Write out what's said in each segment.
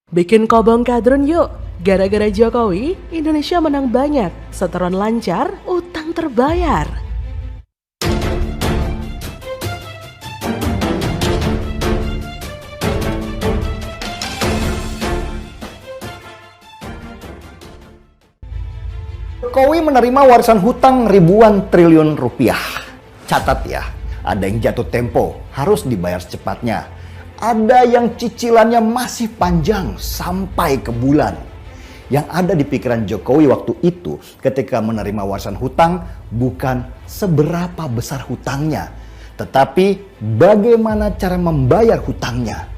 Bikin kobong kadrun yuk! Gara-gara Jokowi, Indonesia menang banyak, setoran lancar, utang terbayar. Jokowi menerima warisan hutang ribuan triliun rupiah. Catat ya, ada yang jatuh tempo, harus dibayar secepatnya. Ada yang cicilannya masih panjang sampai ke bulan. Yang ada di pikiran Jokowi waktu itu ketika menerima warisan hutang bukan seberapa besar hutangnya, tetapi bagaimana cara membayar hutangnya.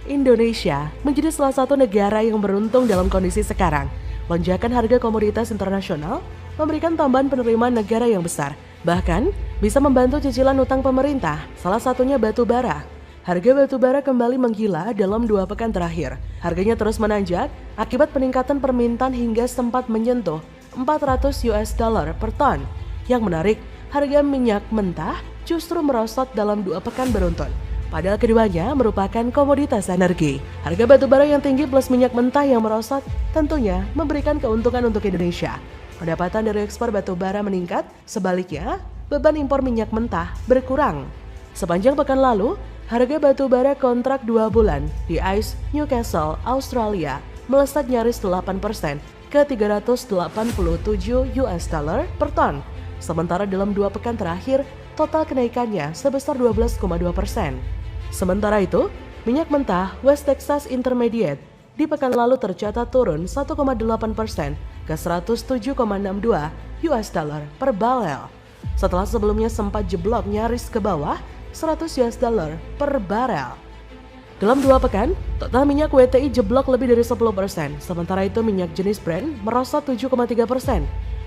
Indonesia menjadi salah satu negara yang beruntung dalam kondisi sekarang. Lonjakan harga komoditas internasional memberikan tambahan penerimaan negara yang besar. Bahkan bisa membantu cicilan utang pemerintah, salah satunya batu bara. Harga batu bara kembali menggila dalam 2 pekan terakhir. Harganya terus menanjak akibat peningkatan permintaan hingga sempat menyentuh 400 US dollar per ton. Yang menarik, harga minyak mentah justru merosot dalam 2 pekan beruntun. Padahal keduanya merupakan komoditas energi. Harga batu bara yang tinggi plus minyak mentah yang merosot tentunya memberikan keuntungan untuk Indonesia. Pendapatan dari ekspor batu bara meningkat, sebaliknya beban impor minyak mentah berkurang. Sepanjang pekan lalu, harga batu bara kontrak 2 bulan di ICE Newcastle, Australia melesat nyaris 8% ke 387 US dollar per ton. Sementara dalam 2 pekan terakhir, total kenaikannya sebesar 12,2%. Sementara itu, minyak mentah West Texas Intermediate di pekan lalu tercatat turun 1,8% ke 107,62 US dollar per barel. Setelah sebelumnya sempat jeblok nyaris ke bawah 100 US dollar per barel. Dalam 2 pekan, total minyak WTI jeblok lebih dari 10%, sementara itu minyak jenis Brent merosot 7,3%.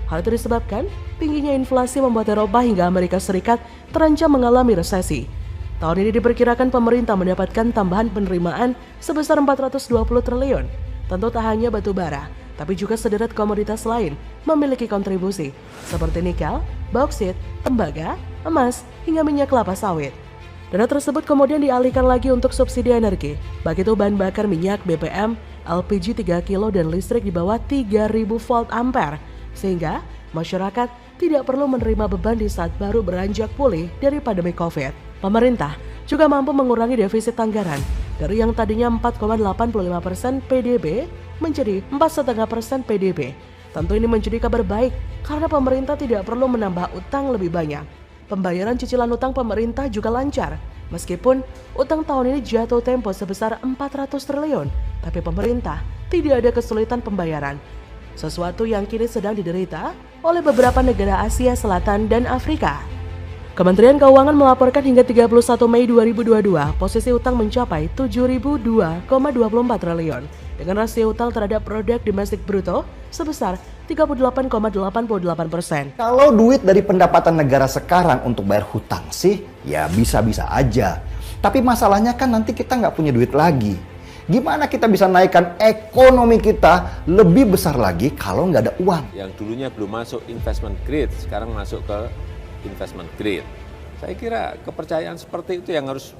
Hal itu disebabkan tingginya inflasi membuat Eropa hingga Amerika Serikat terancam mengalami resesi. Tahun ini diperkirakan pemerintah mendapatkan tambahan penerimaan sebesar 420 triliun. Tentu tak hanya batu bara, tapi juga sederet komoditas lain memiliki kontribusi, seperti nikel, bauksit, tembaga, emas, hingga minyak kelapa sawit. Dana tersebut kemudian dialihkan lagi untuk subsidi energi, baik itu bahan bakar minyak BBM, LPG 3 kilo dan listrik di bawah 3000 volt ampere, sehingga masyarakat tidak perlu menerima beban di saat baru beranjak pulih dari pandemi COVID. Pemerintah juga mampu mengurangi defisit anggaran dari yang tadinya 4,85% PDB menjadi 4,5% PDB. Tentu ini menjadi kabar baik karena pemerintah tidak perlu menambah utang lebih banyak. Pembayaran cicilan utang pemerintah juga lancar. Meskipun utang tahun ini jatuh tempo sebesar 400 triliun, tapi pemerintah tidak ada kesulitan pembayaran. Sesuatu yang kini sedang diderita oleh beberapa negara Asia Selatan dan Afrika. Kementerian Keuangan melaporkan hingga 31 Mei 2022, posisi utang mencapai 7.002,24 triliun dengan rasio utang terhadap produk domestik bruto sebesar 38,88%. Kalau duit dari pendapatan negara sekarang untuk bayar hutang sih, ya bisa-bisa aja. Tapi masalahnya kan nanti kita nggak punya duit lagi. Gimana kita bisa naikkan ekonomi kita lebih besar lagi kalau nggak ada uang? Yang dulunya belum masuk investment grade, sekarang masuk ke investment grade. Saya kira kepercayaan seperti itu yang harus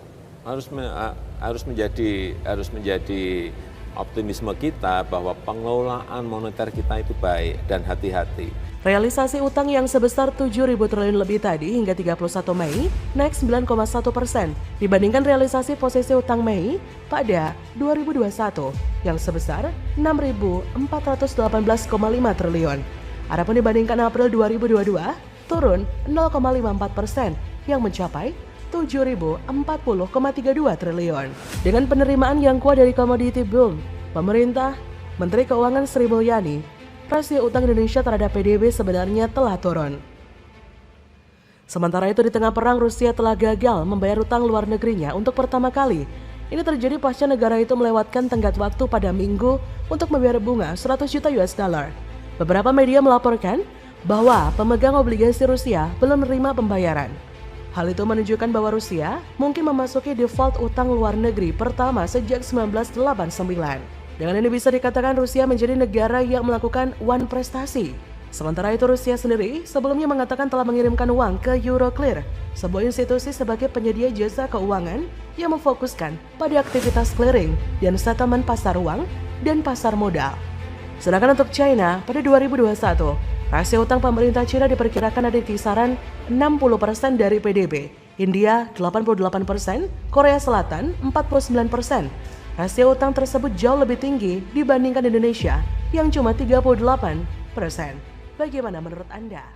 menjadi optimisme kita bahwa pengelolaan moneter kita itu baik dan hati-hati. Realisasi utang yang sebesar 7.000 triliun lebih tadi hingga 31 Mei naik 9,1% dibandingkan realisasi posisi utang Mei pada 2021 yang sebesar 6.418,5 triliun. Adapun dibandingkan April 2022 turun 0,54% yang mencapai 7.040,32 triliun. Dengan penerimaan yang kuat dari komoditi boom, pemerintah, Menteri Keuangan Sri Mulyani, rasio utang Indonesia terhadap PDB sebenarnya telah turun. Sementara itu di tengah perang, Rusia telah gagal membayar utang luar negerinya untuk pertama kali. Ini terjadi pasca negara itu melewatkan tenggat waktu pada Minggu untuk membayar bunga 100 juta US dollar. Beberapa media melaporkan bahwa pemegang obligasi Rusia belum menerima pembayaran. Hal itu menunjukkan bahwa Rusia mungkin memasuki default utang luar negeri pertama sejak 1989. Dengan ini bisa dikatakan Rusia menjadi negara yang melakukan one prestasi. Sementara itu Rusia sendiri sebelumnya mengatakan telah mengirimkan uang ke Euroclear, sebuah institusi sebagai penyedia jasa keuangan yang memfokuskan pada aktivitas clearing dan settlement pasar uang dan pasar modal. Sedangkan untuk China pada 2021, rasio utang pemerintah China diperkirakan ada di kisaran 60% dari PDB, India 88%, Korea Selatan 49%. Rasio utang tersebut jauh lebih tinggi dibandingkan Indonesia yang cuma 38%. Bagaimana menurut Anda?